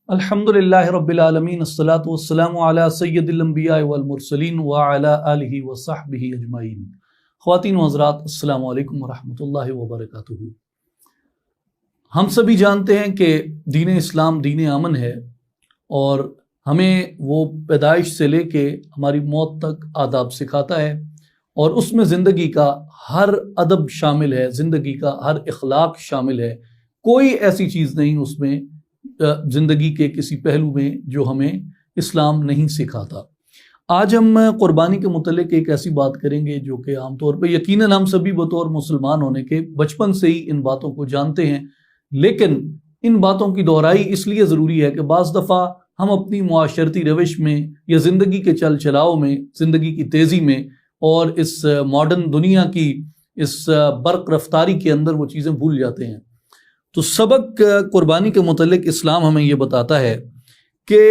الحمدللہ رب العالمین الصلاۃ والسلام علی سید الانبیاء والمرسلین وعلی آلہ وصحبہ اجمعین۔ خواتین و حضرات، السلام علیکم ورحمۃ اللہ وبرکاتہ۔ ہم سبھی جانتے ہیں کہ دین اسلام دین امن ہے اور ہمیں وہ پیدائش سے لے کے ہماری موت تک آداب سکھاتا ہے، اور اس میں زندگی کا ہر ادب شامل ہے، زندگی کا ہر اخلاق شامل ہے۔ کوئی ایسی چیز نہیں اس میں زندگی کے کسی پہلو میں جو ہمیں اسلام نہیں سکھاتا۔ آج ہم قربانی کے متعلق ایک ایسی بات کریں گے جو کہ عام طور پہ یقیناً ہم سبھی بطور مسلمان ہونے کے بچپن سے ہی ان باتوں کو جانتے ہیں، لیکن ان باتوں کی دہرائی اس لیے ضروری ہے کہ بعض دفعہ ہم اپنی معاشرتی روش میں یا زندگی کے چل چلاؤ میں، زندگی کی تیزی میں اور اس ماڈرن دنیا کی اس برق رفتاری کے اندر وہ چیزیں بھول جاتے ہیں۔ تو سبق قربانی کے متعلق اسلام ہمیں یہ بتاتا ہے کہ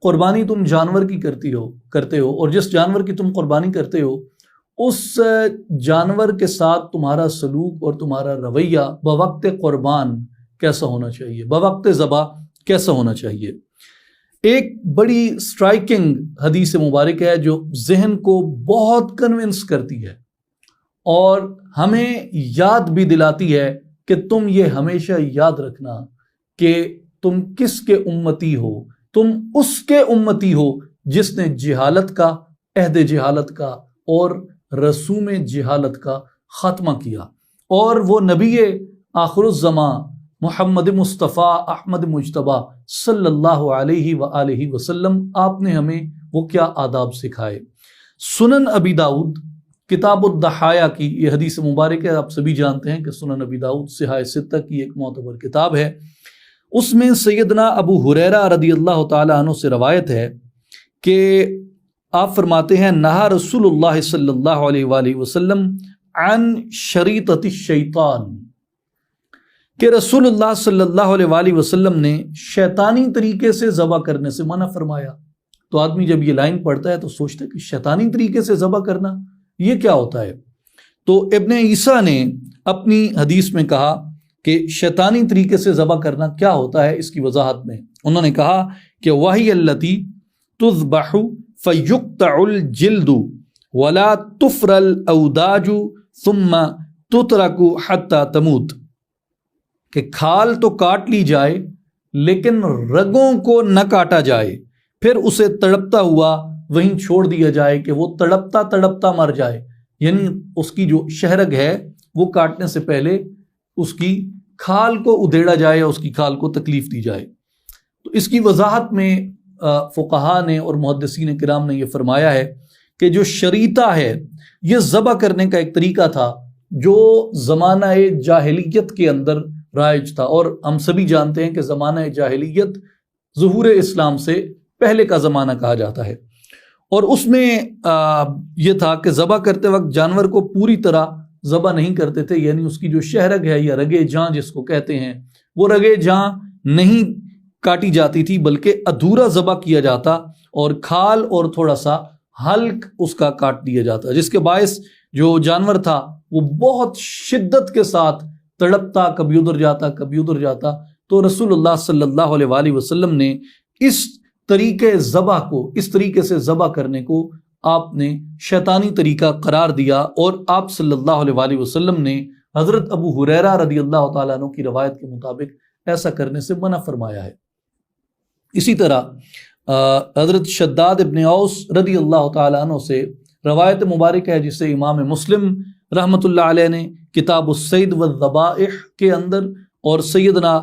قربانی تم جانور کی کرتے ہو اور جس جانور کی تم قربانی کرتے ہو اس جانور کے ساتھ تمہارا سلوک اور تمہارا رویہ بوقت قربان کیسا ہونا چاہیے، بوقت ذبح کیسا ہونا چاہیے۔ ایک بڑی سٹرائکنگ حدیث مبارک ہے جو ذہن کو بہت کنونس کرتی ہے اور ہمیں یاد بھی دلاتی ہے کہ تم یہ ہمیشہ یاد رکھنا کہ تم کس کے امتی ہو، تم اس کے امتی ہو جس نے جہالت کا، عہد جہالت کا اور رسوم جہالت کا خاتمہ کیا، اور وہ نبی آخر الزماں محمد مصطفیٰ احمد مجتبیٰ صلی اللہ علیہ وآلہ وسلم، آپ نے ہمیں وہ کیا آداب سکھائے۔ سنن ابی داؤد کتاب الضحایا کی یہ حدیث مبارک ہے۔ آپ سبھی جانتے ہیں کہ سنن ابی داؤد صحاح ستہ کی ایک معتبر کتاب ہے۔ اس میں سیدنا ابو ہریرہ رضی اللہ تعالی عنہ سے روایت ہے کہ آپ فرماتے ہیں نہا رسول اللہ صلی اللہ علیہ وآلہ وسلم عن شریطۃ الشیطان، کہ رسول اللہ صلی اللہ علیہ وآلہ وسلم نے شیطانی طریقے سے ذبح کرنے سے منع فرمایا۔ تو آدمی جب یہ لائن پڑھتا ہے تو سوچتا ہے کہ شیطانی طریقے سے ذبح کرنا یہ کیا ہوتا ہے؟ تو ابن عیسیٰ نے اپنی حدیث میں کہا کہ شیطانی طریقے سے ذبح کرنا کیا ہوتا ہے، اس کی وضاحت میں انہوں نے کہا کہ وَهِيَ الَّتِي تُذْبَحُ فَيُقْطَعُ الْجِلْدُ وَلَا تُفْرَ الْأَوْدَاجُ ثُمَّ تُتْرَكُ حَتَّى تَمُوتَ، کہ کھال تو کاٹ لی جائے لیکن رگوں کو نہ کاٹا جائے، پھر اسے تڑپتا ہوا وہیں چھوڑ دیا جائے کہ وہ تڑپتا تڑپتا مر جائے، یعنی اس کی جو شہرگ ہے وہ کاٹنے سے پہلے اس کی کھال کو ادھیڑا جائے، اس کی کھال کو تکلیف دی جائے۔ تو اس کی وضاحت میں فقہا نے اور محدثین کرام نے یہ فرمایا ہے کہ جو شریطہ ہے یہ ذبح کرنے کا ایک طریقہ تھا جو زمانہ جاہلیت کے اندر رائج تھا، اور ہم سبھی جانتے ہیں کہ زمانہ جاہلیت ظہور اسلام سے پہلے کا زمانہ کہا جاتا ہے، اور اس میں یہ تھا کہ ذبح کرتے وقت جانور کو پوری طرح ذبح نہیں کرتے تھے، یعنی اس کی جو شہرگ ہے یا رگے جاں جس کو کہتے ہیں وہ رگے جاں نہیں کاٹی جاتی تھی بلکہ ادھورا ذبح کیا جاتا اور کھال اور تھوڑا سا حلق اس کا کاٹ دیا جاتا، جس کے باعث جو جانور تھا وہ بہت شدت کے ساتھ تڑپتا، کبھی ادھر جاتا کبھی ادھر جاتا۔ تو رسول اللہ صلی اللہ علیہ وآلہ وسلم نے اس طریقے ذبح کو، اس طریقے سے ذبح کرنے کو آپ نے شیطانی طریقہ قرار دیا، اور آپ صلی اللہ علیہ وآلہ وسلم نے حضرت ابو ہریرہ رضی اللہ تعالیٰ عنہ کی روایت کے مطابق ایسا کرنے سے منع فرمایا ہے۔ اسی طرح حضرت شداد ابن اوس رضی اللہ تعالیٰ عنہ سے روایت مبارک ہے جسے امام مسلم رحمۃ اللہ علیہ نے کتاب الصید والذبائح کے اندر اور سیدنا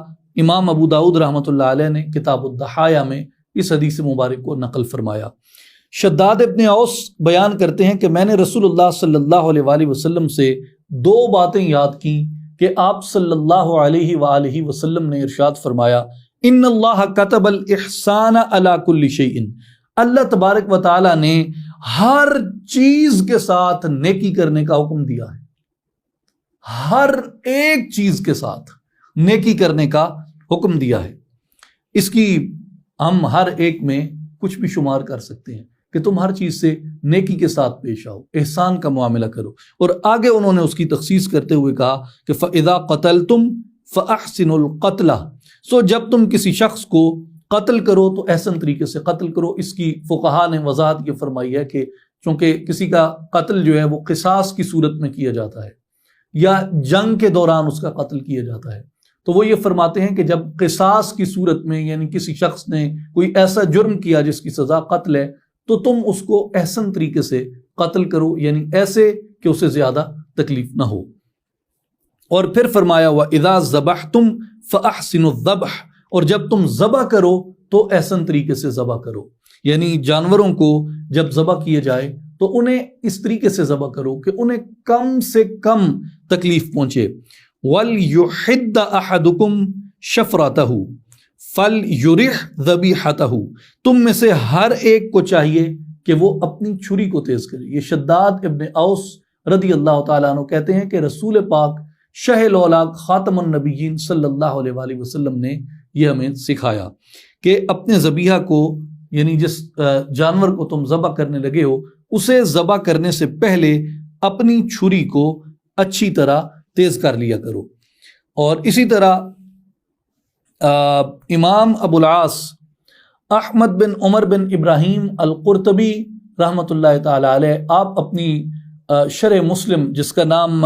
امام ابو داؤد رحمۃ اللہ علیہ نے کتاب الضحایا میں اس حدیث مبارک کو نقل فرمایا۔ شداد ابن اوس بیان کرتے ہیں کہ میں نے رسول اللہ صلی اللہ علیہ وآلہ وسلم سے دو باتیں یاد کی کہ آپ صلی اللہ علیہ وآلہ وسلم نے ارشاد فرمایا ان اللہ کتب الاحسان علی کل شیء، اللہ تبارک و تعالی نے ہر چیز کے ساتھ نیکی کرنے کا حکم دیا ہے، ہر ایک چیز کے ساتھ نیکی کرنے کا حکم دیا ہے۔ اس کی ہم ہر ایک میں کچھ بھی شمار کر سکتے ہیں کہ تم ہر چیز سے نیکی کے ساتھ پیش آؤ، احسان کا معاملہ کرو، اور آگے انہوں نے اس کی تخصیص کرتے ہوئے کہا کہ فَإِذَا قَتَلْتُمْ فَأَحْسِنُوا الْقَتْلَ، سو جب تم کسی شخص کو قتل کرو تو احسن طریقے سے قتل کرو۔ اس کی فقہا نے وضاحت یہ فرمائی ہے کہ چونکہ کسی کا قتل جو ہے وہ قصاص کی صورت میں کیا جاتا ہے یا جنگ کے دوران اس کا قتل کیا جاتا ہے، تو وہ یہ فرماتے ہیں کہ جب قصاص کی صورت میں یعنی کسی شخص نے کوئی ایسا جرم کیا جس کی سزا قتل ہے تو تم اس کو احسن طریقے سے قتل کرو، یعنی ایسے کہ اسے زیادہ تکلیف نہ ہو۔ اور پھر فرمایا وَإِذَا ذَبَحْتُمْ فَأَحْسِنُوا الذَّبْحَ، اور جب تم ذبح کرو تو احسن طریقے سے ذبح کرو، یعنی جانوروں کو جب ذبح کیے جائے تو انہیں اس طریقے سے ذبح کرو کہ انہیں کم سے کم تکلیف پہنچے۔ وَلْيُحِدَّ أَحَدُكُمْ شَفْرَتَهُ فَلْيُرِحْ ذَبِيحَتَهُ، تم میں سے ہر ایک کو چاہیے کہ وہ اپنی چھری کو تیز کرے۔ یہ شداد ابن اوس رضی اللہ تعالیٰ عنہ کہتے ہیں کہ رسول پاک شہ الاولاق خاتم النبیین صلی اللہ علیہ وآلہ وسلم نے یہ ہمیں سکھایا کہ اپنے ذبیحہ کو یعنی جس جانور کو تم ذبح کرنے لگے ہو اسے ذبح کرنے سے پہلے اپنی چھری کو اچھی طرح تیز کر لیا کرو۔ اور اسی طرح امام ابو العاص احمد بن عمر بن ابراہیم القرطبی رحمۃ اللہ تعالی علیہ، آپ اپنی شرح مسلم جس کا نام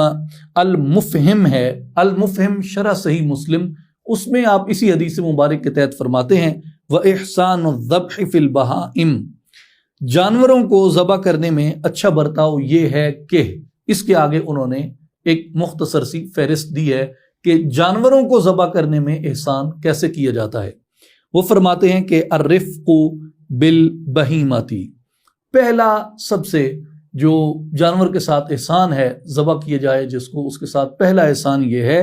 المفہم ہے، المفہم شرح صحیح مسلم، اس میں آپ اسی حدیث مبارک کے تحت فرماتے ہیں وَإِحْسَانُ الذَّبْحِ فِي الْبَهَائِمِ، جانوروں کو ذبح کرنے میں اچھا برتاؤ یہ ہے کہ، اس کے آگے انہوں نے ایک مختصر سی فہرست دی ہے کہ جانوروں کو ذبح کرنے میں احسان کیسے کیا جاتا ہے۔ وہ فرماتے ہیں کہ الرفق بالبہیمۃ، پہلا سب سے جو جانور کے ساتھ احسان ہے ذبح کیے جائے جس کو، اس کے ساتھ پہلا احسان یہ ہے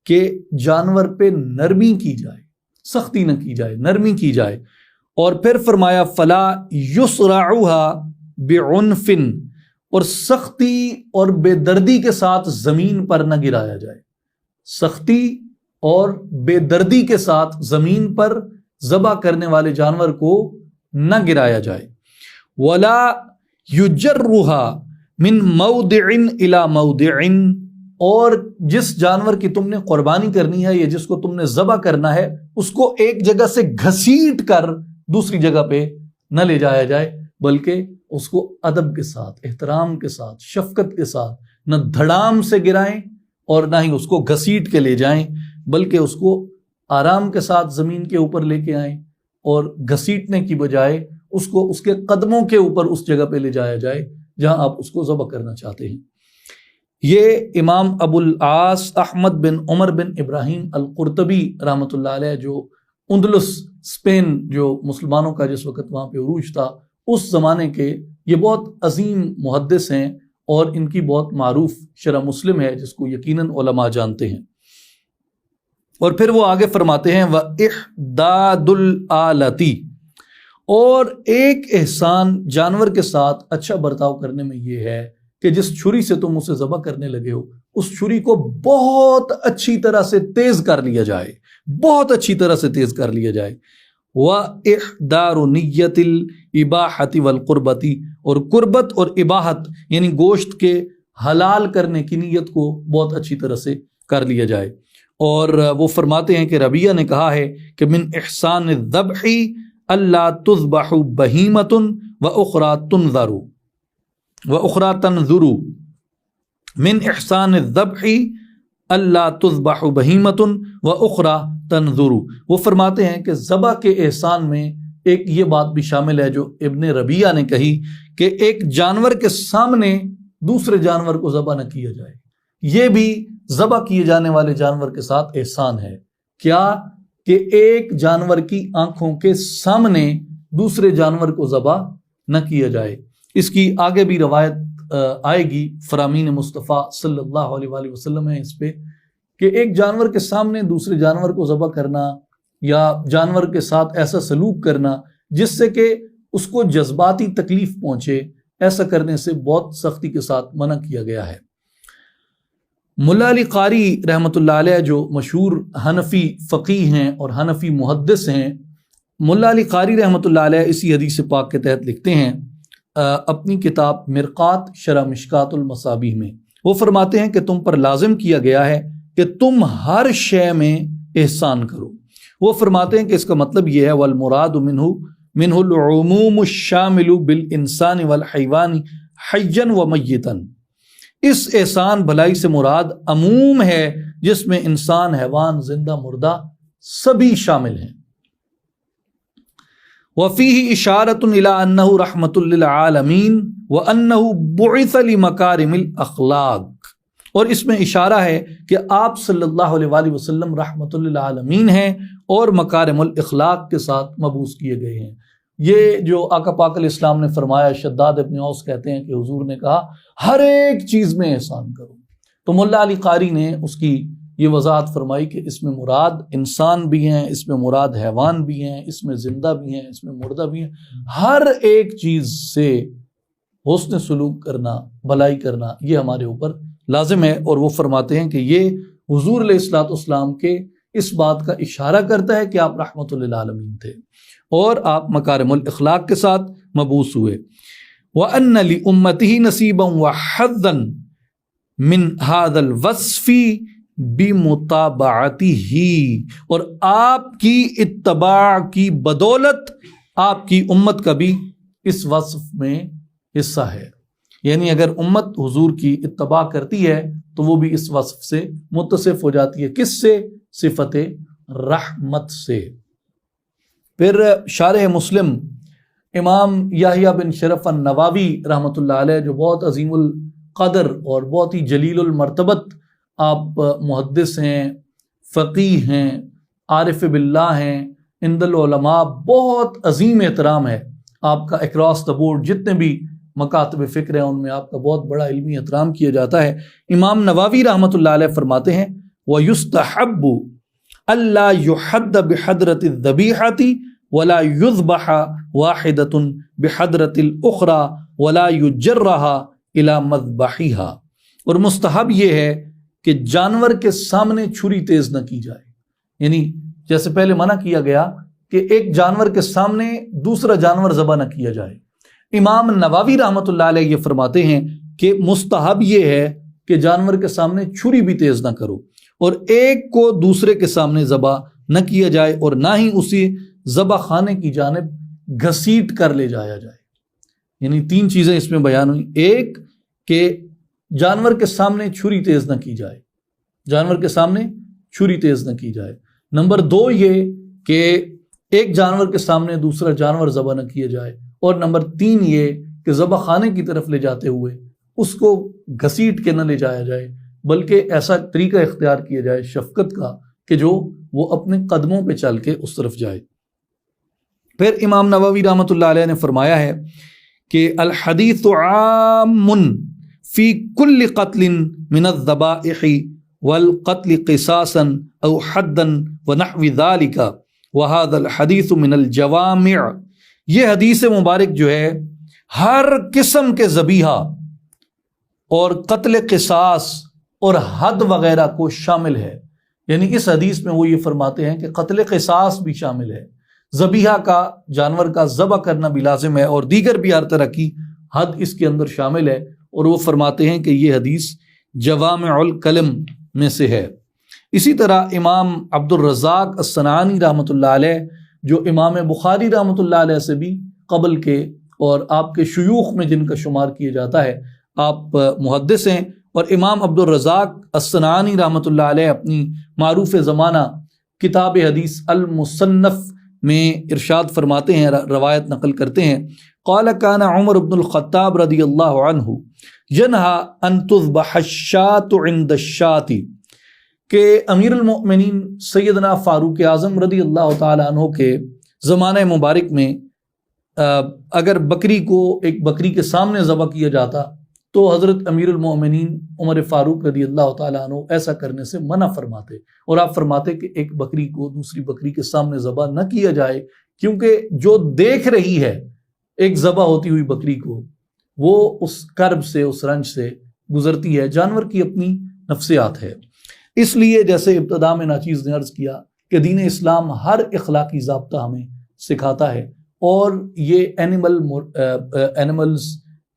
کہ جانور پہ نرمی کی جائے، سختی نہ کی جائے، نرمی کی جائے۔ اور پھر فرمایا فلا یسرعها بعنف، اور سختی اور بے دردی کے ساتھ زمین پر نہ گرایا جائے، سختی اور بے دردی کے ساتھ زمین پر ذبح کرنے والے جانور کو نہ گرایا جائے۔ ولا یجرها من موضع الى موضع، اور جس جانور کی تم نے قربانی کرنی ہے یا جس کو تم نے ذبح کرنا ہے اس کو ایک جگہ سے گھسیٹ کر دوسری جگہ پہ نہ لے جایا جائے، بلکہ اس کو ادب کے ساتھ، احترام کے ساتھ، شفقت کے ساتھ، نہ دھڑام سے گرائیں اور نہ ہی اس کو گھسیٹ کے لے جائیں، بلکہ اس کو آرام کے ساتھ زمین کے اوپر لے کے آئیں اور گھسیٹنے کی بجائے اس کو اس کے قدموں کے اوپر اس جگہ پہ لے جایا جائے جہاں آپ اس کو ذبح کرنا چاہتے ہیں۔ یہ امام ابو العاص احمد بن عمر بن ابراہیم القرطبی رحمۃ اللہ علیہ، جو اندلس اسپین جو مسلمانوں کا جس وقت وہاں پہ عروج تھا اس زمانے کے، یہ بہت عظیم محدث ہیں اور ان کی بہت معروف شرح مسلم ہے جس کو یقیناً علماء جانتے ہیں۔ اور پھر وہ آگے فرماتے ہیں وَإِحْدَادُ الْآلَةِ، اور ایک احسان جانور کے ساتھ اچھا برتاؤ کرنے میں یہ ہے کہ جس چھری سے تم اسے ذبح کرنے لگے ہو اس چھری کو بہت اچھی طرح سے تیز کر لیا جائے، بہت اچھی طرح سے تیز کر لیا جائے۔ وَإِحْدَارُ نِيَّةِ الْإِبَاحَةِ وَالْقُرْبَةِ، اور قربت اور اباحت یعنی گوشت کے حلال کرنے کی نیت کو بہت اچھی طرح سے کر لیا جائے۔ اور وہ فرماتے ہیں کہ ربیہ نے کہا ہے کہ من احسان الذبح اللہ تذبح بہیمۃ وأخرى تنذر وأخرى تنذر، من احسان الذبح اللہ تذبح بہیمۃ وأخرى تنذر۔ وہ فرماتے ہیں کہ ذبح کے احسان میں ایک یہ بات بھی شامل ہے جو ابن ربیہ نے کہی کہ ایک جانور کے سامنے دوسرے جانور کو ذبح نہ کیا جائے، یہ بھی ذبح کیے جانے والے جانور کے ساتھ احسان ہے۔ کیا کہ ایک جانور کی آنکھوں کے سامنے دوسرے جانور کو ذبح نہ کیا جائے۔ اس کی آگے بھی روایت آئے گی، فرامین مصطفیٰ صلی اللہ علیہ وآلہ وسلم ہے اس پہ کہ ایک جانور کے سامنے دوسرے جانور کو ذبح کرنا یا جانور کے ساتھ ایسا سلوک کرنا جس سے کہ اس کو جذباتی تکلیف پہنچے، ایسا کرنے سے بہت سختی کے ساتھ منع کیا گیا ہے۔ ملا علی قاری رحمۃ اللہ علیہ جو مشہور حنفی فقیہ ہیں اور حنفی محدث ہیں، ملا علی قاری رحمۃ اللہ علیہ اسی حدیث پاک کے تحت لکھتے ہیں اپنی کتاب مرقات شرح مشکات المصابیح میں، وہ فرماتے ہیں کہ تم پر لازم کیا گیا ہے کہ تم ہر شے میں احسان کرو، وہ فرماتے ہیں کہ اس کا مطلب یہ ہے والمراد منہ العموم الشامل بالانسان والحیوان حیا ومیتا، اس احسان بھلائی سے مراد عموم ہے جس میں انسان، حیوان، زندہ مردہ سبھی شامل ہیں۔ وفیہ اشارۃ الی انہ رحمۃ للعالمین وانہ بعث لمکارم الاخلاق، اور اس میں اشارہ ہے کہ آپ صلی اللہ علیہ وآلہ وسلم رحمۃ للعالمین ہیں اور مکارم الاخلاق کے ساتھ مبعوث کیے گئے ہیں۔ یہ جو آقا پاک علیہ السلام نے فرمایا، شداد ابن اوس کہتے ہیں کہ حضور نے کہا ہر ایک چیز میں احسان کرو، تو ملا علی قاری نے اس کی یہ وضاحت فرمائی کہ اس میں مراد انسان بھی ہیں، اس میں مراد حیوان بھی ہیں، اس میں زندہ بھی ہیں، اس میں مردہ بھی ہیں، ہر ایک چیز سے حسن سلوک کرنا، بھلائی کرنا، یہ ہمارے اوپر لازم ہے۔ اور وہ فرماتے ہیں کہ یہ حضور علیہ الصلوۃ والسلام کے اس بات کا اشارہ کرتا ہے کہ آپ رحمت للعالمین تھے اور آپ مکارم الاخلاق کے ساتھ مبعوث ہوئے۔ وَأَنَّ لِأُمَّتِهِ نَصِيبًا وَحَظًّا مِنْ هَذَا الْوَصْفِ بِمُتَابَعَتِهِ، اور آپ کی اتباع کی بدولت آپ کی امت کا بھی اس وصف میں حصہ ہے، یعنی اگر امت حضور کی اتباع کرتی ہے تو وہ بھی اس وصف سے متصف ہو جاتی ہے۔ کس سے؟ صفت رحمت سے۔ پھر شارح مسلم امام یحییٰ بن شرف النووی رحمۃ اللہ علیہ، جو بہت عظیم القدر اور بہت ہی جلیل المرتبت آپ محدث ہیں، فقیہ ہیں، عارف باللہ ہیں، عند العلماء بہت عظیم احترام ہے آپ کا، اکراس دا بورڈ جتنے بھی مکاتب فکر ہیں ان میں آپ کا بہت بڑا علمی احترام کیا جاتا ہے۔ امام نووی رحمۃ اللہ علیہ فرماتے ہیں وَيُسْتَحَبُّ أَلَّا يُحَدَّ بِحَضْرَةِ الذَّبِيحَةِ وَلَا يُذْبَحَ وَاحِدَةٌ بِحَضْرَةِ الْأُخْرَى وَلَا يُجَرَّهَا إِلَى مَذْبَحِهَا، اور مستحب یہ ہے کہ جانور کے سامنے چھری تیز نہ کی جائے، یعنی جیسے پہلے منع کیا گیا کہ ایک جانور کے سامنے دوسرا جانور ذبح نہ کیا جائے، امام نووی رحمۃ اللہ علیہ یہ فرماتے ہیں کہ مستحب یہ ہے کہ جانور کے سامنے چھری بھی تیز نہ کرو، اور ایک کو دوسرے کے سامنے ذبح نہ کیا جائے، اور نہ ہی اسی ذبح خانے کی جانب گھسیٹ کر لے جایا جائے۔ یعنی تین چیزیں اس میں بیان ہوئی، ایک کہ جانور کے سامنے چھری تیز نہ کی جائے، جانور کے سامنے چھری تیز نہ کی جائے، نمبر دو یہ کہ ایک جانور کے سامنے دوسرا جانور ذبح نہ کیا جائے، اور نمبر تین یہ کہ ذبح خانے کی طرف لے جاتے ہوئے اس کو گھسیٹ کے نہ لے جایا جائے، بلکہ ایسا طریقہ اختیار کیا جائے شفقت کا کہ جو وہ اپنے قدموں پہ چل کے اس طرف جائے۔ پھر امام نووی رحمۃ اللہ علیہ نے فرمایا ہے کہ الحدیث عام فی کل قتل من الذبائح والقتل قصاصا او حدا ونحو ذلك وهذا الحدیث من الجوامع، یہ حدیث مبارک جو ہے ہر قسم کے ذبیحہ اور قتل قصاص اور حد وغیرہ کو شامل ہے، یعنی اس حدیث میں وہ یہ فرماتے ہیں کہ قتل قصاص بھی شامل ہے، ذبیحہ کا، جانور کا ذبح کرنا بھی لازم ہے، اور دیگر بھی ہر طرح کی حد اس کے اندر شامل ہے، اور وہ فرماتے ہیں کہ یہ حدیث جوامع الکلم میں سے ہے۔ اسی طرح امام عبد الرزاق الصنعانی رحمۃ اللہ علیہ، جو امام بخاری رحمۃ اللہ علیہ سے بھی قبل کے اور آپ کے شیوخ میں جن کا شمار کیا جاتا ہے، آپ محدث ہیں، اور امام عبد الرزاق الصنعانی رحمۃ اللہ علیہ اپنی معروف زمانہ کتاب حدیث المصنف میں ارشاد فرماتے ہیں، روایت نقل کرتے ہیں، قال كان عمر بن الخطاب رضی اللہ عنہ ينهى ان تذبح الشاة عند الشاة، کہ امیر المؤمنین سیدنا فاروق اعظم رضی اللہ تعالی عنہ کے زمانہ مبارک میں اگر بکری کو ایک بکری کے سامنے ذبح کیا جاتا تو حضرت امیر المؤمنین عمر فاروق رضی اللہ تعالیٰ عنہ ایسا کرنے سے منع فرماتے، اور آپ فرماتے کہ ایک بکری کو دوسری بکری کے سامنے ذبح نہ کیا جائے، کیونکہ جو دیکھ رہی ہے ایک ذبح ہوتی ہوئی بکری کو، وہ اس کرب سے، اس رنج سے گزرتی ہے، جانور کی اپنی نفسیات ہے۔ اس لیے جیسے ابتدا میں ناچیز نے عرض کیا کہ دین اسلام ہر اخلاقی ضابطہ ہمیں سکھاتا ہے، اور یہ اینیملز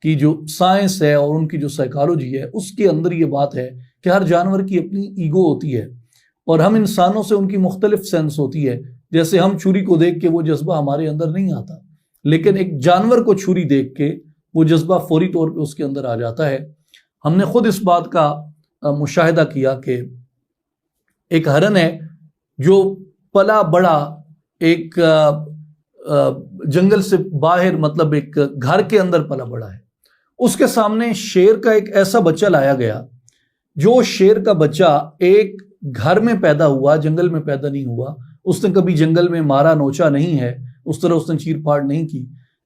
کی جو سائنس ہے اور ان کی جو سائیکالوجی ہے اس کے اندر یہ بات ہے کہ ہر جانور کی اپنی ایگو ہوتی ہے، اور ہم انسانوں سے ان کی مختلف سینس ہوتی ہے، جیسے ہم چھری کو دیکھ کے وہ جذبہ ہمارے اندر نہیں آتا، لیکن ایک جانور کو چھری دیکھ کے وہ جذبہ فوری طور پہ اس کے اندر آ جاتا ہے۔ ہم نے خود اس بات کا مشاہدہ کیا کہ ایک ہرن ہے جو پلا بڑا ایک جنگل سے باہر، مطلب ایک گھر کے اندر پلا بڑا ہے، اس کے سامنے شیر کا ایک ایسا بچہ لایا گیا جو شیر کا بچہ ایک گھر میں پیدا ہوا، جنگل میں پیدا نہیں ہوا، اس نے کبھی جنگل میں مارا نوچا نہیں ہے، اس طرح اس نے چیر پھاڑ نہیں کی،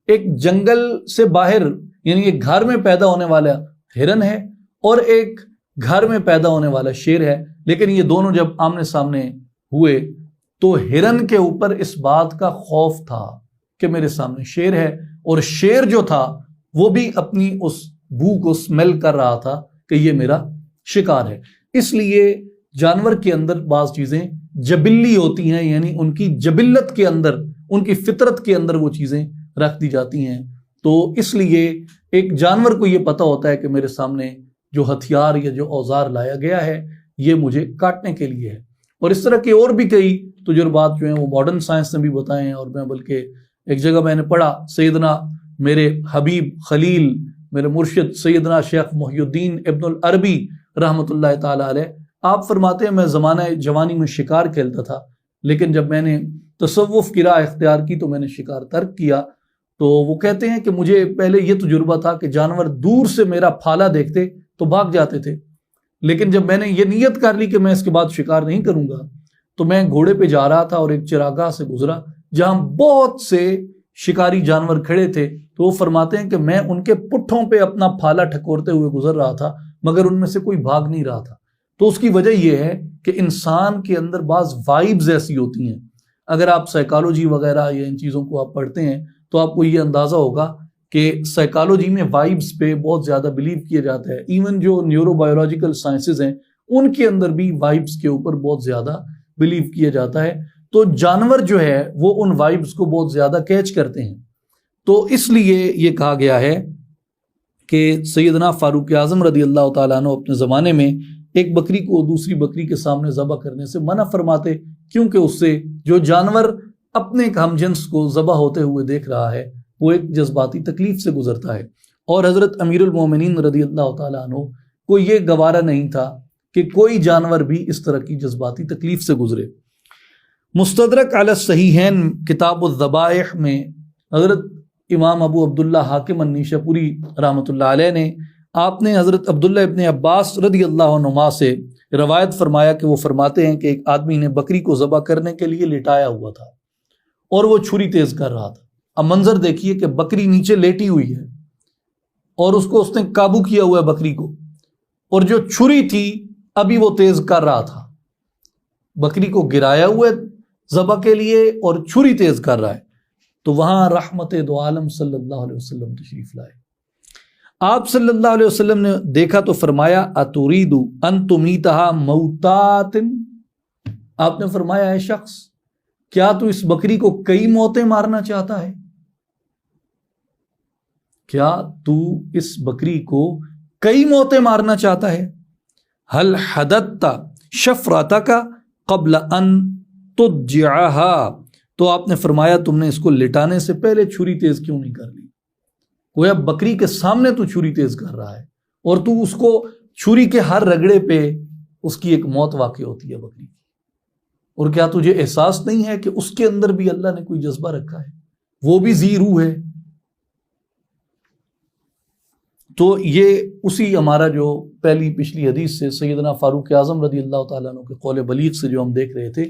ایک جنگل سے باہر یعنی ایک گھر میں پیدا ہونے والا ہرن ہے اور ایک گھر میں پیدا ہونے والا شیر ہے، لیکن یہ دونوں جب آمنے سامنے ہوئے تو ہرن کے اوپر اس بات کا خوف تھا کہ میرے سامنے شیر ہے، اور شیر جو تھا وہ بھی اپنی اس بو کو سمیل کر رہا تھا کہ یہ میرا شکار ہے۔ اس لیے جانور کے اندر بعض چیزیں جبلی ہوتی ہیں، یعنی ان کی جبلت کے اندر، ان کی فطرت کے اندر وہ چیزیں رکھ دی جاتی ہیں۔ تو اس لیے ایک جانور کو یہ پتہ ہوتا ہے کہ میرے سامنے جو ہتھیار یا جو اوزار لایا گیا ہے یہ مجھے کاٹنے کے لیے ہے۔ اور اس طرح کے اور بھی کئی تجربات جو ہیں وہ ماڈرن سائنس نے بھی بتائے ہیں، اور میں بلکہ ایک جگہ میں نے پڑھا، سیدنا میرے حبیب خلیل میرے مرشد سیدنا شیخ محی الدین ابن العربی رحمۃ اللہ تعالی علیہ، آپ فرماتے ہیں میں زمانہ جوانی میں شکار کھیلتا تھا، لیکن جب میں نے تصوف کی راہ اختیار کی تو میں نے شکار ترک کیا۔ تو وہ کہتے ہیں کہ مجھے پہلے یہ تجربہ تھا کہ جانور دور سے میرا پھالا دیکھتے تو بھاگ جاتے تھے، لیکن جب میں نے یہ نیت کر لی کہ میں اس کے بعد شکار نہیں کروں گا تو میں گھوڑے پہ جا رہا تھا اور ایک چراگاہ سے گزرا جہاں بہت سے شکاری جانور کھڑے تھے، تو وہ فرماتے ہیں کہ میں ان کے پٹھوں پہ اپنا پھالا ٹھکورتے ہوئے گزر رہا تھا مگر ان میں سے کوئی بھاگ نہیں رہا تھا۔ تو اس کی وجہ یہ ہے کہ انسان کے اندر بعض وائبز ایسی ہوتی ہیں، اگر آپ سائیکالوجی وغیرہ یا ان چیزوں کو آپ پڑھتے ہیں تو آپ کو یہ اندازہ ہوگا کہ سائیکالوجی میں وائبز پہ بہت زیادہ بلیو کیا جاتا ہے، ایون جو نیورو بایولوجیکل سائنسز ہیں ان کے اندر بھی وائبز کے اوپر بہت زیادہ بلیو کیا جاتا ہے۔ تو جانور جو ہے وہ ان وائبز کو بہت زیادہ کیچ کرتے ہیں، تو اس لیے یہ کہا گیا ہے کہ سیدنا فاروق اعظم رضی اللہ تعالیٰ عنہ اپنے زمانے میں ایک بکری کو دوسری بکری کے سامنے ذبح کرنے سے منع فرماتے، کیونکہ اس سے جو جانور اپنے ہم جنس کو ذبح ہوتے ہوئے دیکھ رہا ہے وہ ایک جذباتی تکلیف سے گزرتا ہے، اور حضرت امیر المومنین رضی اللہ تعالیٰ عنہ کو یہ گوارا نہیں تھا کہ کوئی جانور بھی اس طرح کی جذباتی تکلیف سے گزرے۔ مستدرک علی الصحیحین کتاب الذبائح میں حضرت امام ابو عبداللہ حاکم النیشاپوری رحمۃ اللہ علیہ نے، آپ نے حضرت عبداللہ ابن عباس رضی اللہ عنہما سے روایت فرمایا کہ وہ فرماتے ہیں کہ ایک آدمی نے بکری کو ذبح کرنے کے لیے لٹایا ہوا تھا اور وہ چھری تیز کر رہا تھا۔ اب منظر دیکھیے کہ بکری نیچے لیٹی ہوئی ہے اور اس نے قابو کیا ہوا ہے بکری کو، اور جو چھری تھی ابھی وہ تیز کر رہا تھا، بکری کو گرایا ہوا ہے ذبح کے لیے اور چھری تیز کر رہا ہے۔ تو وہاں رحمت دو عالم صلی اللہ علیہ وسلم تشریف لائے۔ آپ صلی اللہ علیہ وسلم نے دیکھا تو فرمایا اتريد ان تمیتها موتات، آپ نے فرمایا اے شخص کیا تو اس بکری کو کئی موتیں مارنا چاہتا ہے؟ کیا تو اس بکری کو کئی موتیں مارنا چاہتا ہے؟ هل حددت شفرتک قبل ان تضجعها، تو آپ نے فرمایا تم نے اس کو لٹانے سے پہلے چھری تیز کیوں نہیں کر لی؟ گویا بکری کے سامنے تو چھری تیز کر رہا ہے اور تو اس کو چھری کے ہر رگڑے پہ اس کی ایک موت واقع ہوتی ہے بکری کی، اور کیا تجھے احساس نہیں ہے کہ اس کے اندر بھی اللہ نے کوئی جذبہ رکھا ہے، وہ بھی ذی روح ہے؟ تو یہ اسی ہمارا جو پہلی پچھلی حدیث سے سیدنا فاروق اعظم رضی اللہ تعالیٰ عنہ کے قول بلیغ سے جو ہم دیکھ رہے تھے،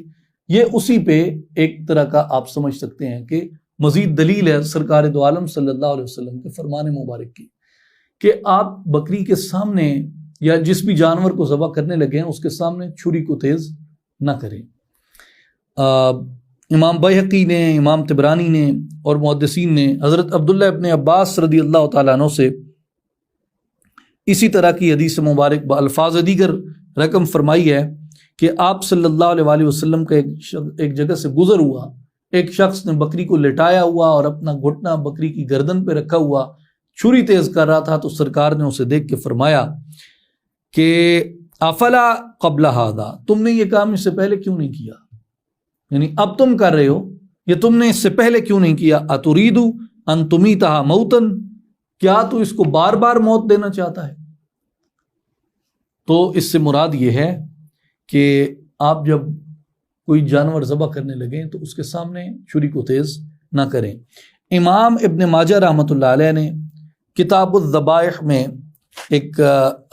یہ اسی پہ ایک طرح کا آپ سمجھ سکتے ہیں کہ مزید دلیل ہے سرکار دو عالم صلی اللہ علیہ وسلم کے فرمان مبارک کی کہ آپ بکری کے سامنے یا جس بھی جانور کو ذبح کرنے لگے ہیں اس کے سامنے چھری کو تیز نہ کریں۔ امام بیہقی نے، امام طبرانی نے اور محدثین نے حضرت عبداللہ ابن عباس رضی اللہ تعالیٰ عنہ سے اسی طرح کی حدیث مبارک بالفاظ دیگر رقم فرمائی ہے کہ آپ صلی اللہ علیہ وآلہ وسلم کا ایک جگہ سے گزر ہوا، ایک شخص نے بکری کو لٹایا ہوا اور اپنا گھٹنا بکری کی گردن پہ رکھا ہوا چھری تیز کر رہا تھا، تو سرکار نے اسے دیکھ کے فرمایا کہ افلا قبل ھذا، تم نے یہ کام اس سے پہلے کیوں نہیں کیا؟ یعنی اب تم کر رہے ہو، یہ تم نے اس سے پہلے کیوں نہیں کیا؟ اتریدو ان تمیتہا موتن، کیا تو اس کو بار بار موت دینا چاہتا ہے؟ تو اس سے مراد یہ ہے کہ آپ جب کوئی جانور ذبح کرنے لگیں تو اس کے سامنے چھری کو تیز نہ کریں۔ امام ابن ماجہ رحمۃ اللہ علیہ نے کتاب الذبائح میں ایک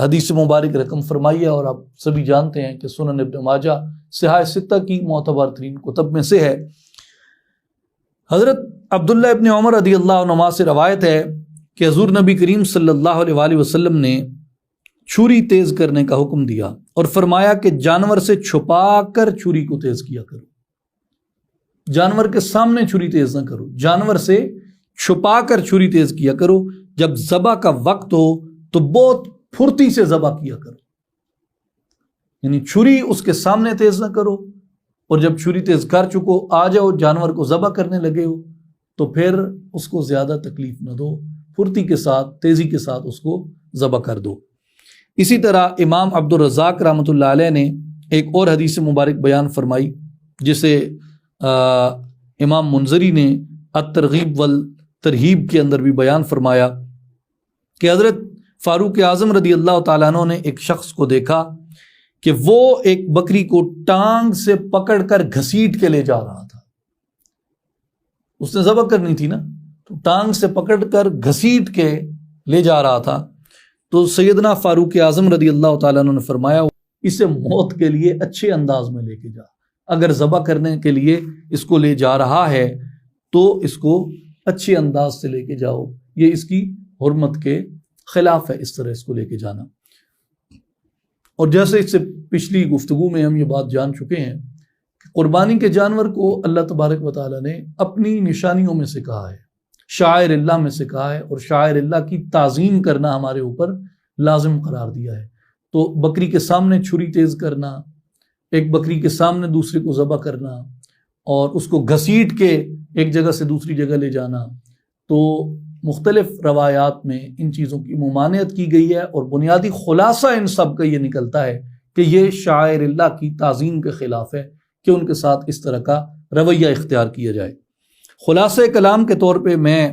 حدیث مبارک رقم فرمائی ہے، اور آپ سبھی جانتے ہیں کہ سنن ابن ماجہ صحاح ستہ کی معتبر ترین کتب میں سے ہے۔ حضرت عبداللہ ابن عمر رضی اللہ عنہما سے روایت ہے کہ حضور نبی کریم صلی اللہ علیہ وآلہ وسلم نے چھری تیز کرنے کا حکم دیا اور فرمایا کہ جانور سے چھپا کر چھری کو تیز کیا کرو، جانور کے سامنے چھری تیز نہ کرو، جانور سے چھپا کر چھری تیز کیا کرو۔ جب ذبح کا وقت ہو تو بہت پھرتی سے ذبح کیا کرو، یعنی چھری اس کے سامنے تیز نہ کرو، اور جب چھری تیز کر چکو آ جاؤ جانور کو ذبح کرنے لگے ہو تو پھر اس کو زیادہ تکلیف نہ دو، پھرتی کے ساتھ تیزی کے ساتھ اس کو ذبح کر دو۔ اسی طرح امام عبد الرزاق رحمۃ اللہ علیہ نے ایک اور حدیث مبارک بیان فرمائی، جسے امام منذری نے الترغیب والترہیب کے اندر بھی بیان فرمایا کہ حضرت فاروق اعظم رضی اللہ تعالیٰ عنہ نے ایک شخص کو دیکھا کہ وہ ایک بکری کو ٹانگ سے پکڑ کر گھسیٹ کے لے جا رہا تھا۔ اس نے ذبح کرنی تھی نا، تو ٹانگ سے پکڑ کر گھسیٹ کے لے جا رہا تھا۔ تو سیدنا فاروق اعظم رضی اللہ تعالیٰ عنہ نے فرمایا اسے موت کے لیے اچھے انداز میں لے کے جا، اگر ذبح کرنے کے لیے اس کو لے جا رہا ہے تو اس کو اچھے انداز سے لے کے جاؤ، یہ اس کی حرمت کے خلاف ہے اس طرح اس کو لے کے جانا۔ اور جیسے اس سے پچھلی گفتگو میں ہم یہ بات جان چکے ہیں کہ قربانی کے جانور کو اللہ تبارک و تعالیٰ نے اپنی نشانیوں میں سے کہا ہے، شاعر اللہ میں سے کہا ہے، اور شاعر اللہ کی تعظیم کرنا ہمارے اوپر لازم قرار دیا ہے۔ تو بکری کے سامنے چھری تیز کرنا، ایک بکری کے سامنے دوسرے کو ذبح کرنا، اور اس کو گھسیٹ کے ایک جگہ سے دوسری جگہ لے جانا، تو مختلف روایات میں ان چیزوں کی ممانعت کی گئی ہے، اور بنیادی خلاصہ ان سب کا یہ نکلتا ہے کہ یہ شاعر اللہ کی تعظیم کے خلاف ہے کہ ان کے ساتھ اس طرح کا رویہ اختیار کیا جائے۔ خلاصہ کلام کے طور پہ میں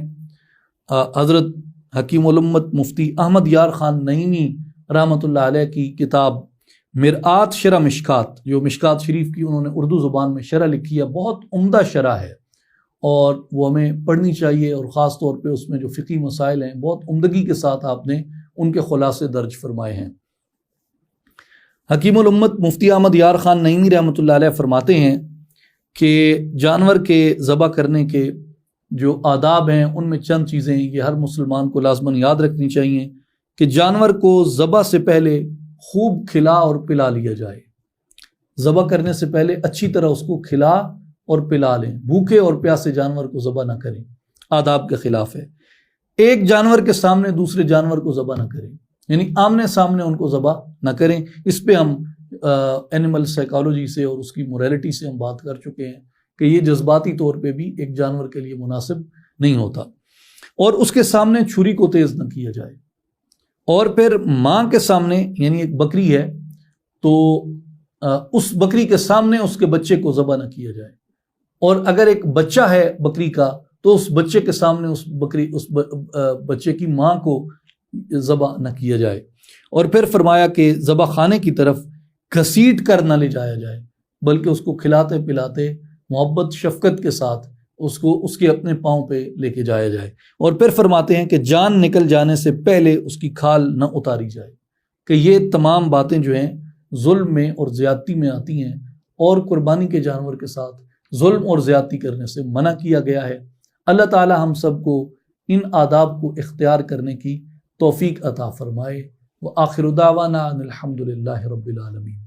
حضرت حکیم الامت مفتی احمد یار خان نعیمی رحمۃ اللہ علیہ کی کتاب مرآت شرح مشکات، جو مشکات شریف کی انہوں نے اردو زبان میں شرح لکھی ہے، بہت عمدہ شرح ہے اور وہ ہمیں پڑھنی چاہیے، اور خاص طور پہ اس میں جو فقہی مسائل ہیں بہت عمدگی کے ساتھ آپ نے ان کے خلاصے درج فرمائے ہیں۔ حکیم الامت مفتی احمد یار خان نعیمی رحمۃ اللہ علیہ فرماتے ہیں کہ جانور کے ذبح کرنے کے جو آداب ہیں ان میں چند چیزیں یہ ہر مسلمان کو لازماً یاد رکھنی چاہیے کہ جانور کو ذبح سے پہلے خوب کھلا اور پلا لیا جائے۔ ذبح کرنے سے پہلے اچھی طرح اس کو کھلا اور پلا لیں، بھوکے اور پیاسے جانور کو ذبح نہ کریں، آداب کے خلاف ہے۔ ایک جانور کے سامنے دوسرے جانور کو ذبح نہ کریں، یعنی آمنے سامنے ان کو ذبح نہ کریں۔ اس پہ ہم اینیمل سائیکالوجی سے اور اس کی موریلٹی سے ہم بات کر چکے ہیں کہ یہ جذباتی طور پہ بھی ایک جانور کے لیے مناسب نہیں ہوتا۔ اور اس کے سامنے چھری کو تیز نہ کیا جائے، اور پھر ماں کے سامنے، یعنی ایک بکری ہے تو اس بکری کے سامنے اس کے بچے کو ذبح نہ کیا جائے، اور اگر ایک بچہ ہے بکری کا تو اس بچے کے سامنے اس بچے کی ماں کو ذبح نہ کیا جائے۔ اور پھر فرمایا کہ ذبح خانے کی طرف گھسیٹ کر نہ لے جایا جائے، بلکہ اس کو کھلاتے پلاتے محبت شفقت کے ساتھ اس کو اس کے اپنے پاؤں پہ لے کے جایا جائے۔ اور پھر فرماتے ہیں کہ جان نکل جانے سے پہلے اس کی کھال نہ اتاری جائے، کہ یہ تمام باتیں جو ہیں ظلم میں اور زیادتی میں آتی ہیں، اور قربانی کے جانور کے ساتھ ظلم اور زیادتی کرنے سے منع کیا گیا ہے۔ اللہ تعالی ہم سب کو ان آداب کو اختیار کرنے کی توفیق عطا فرمائے۔ وآخر دعوانا ان الحمد للہ رب العالمین۔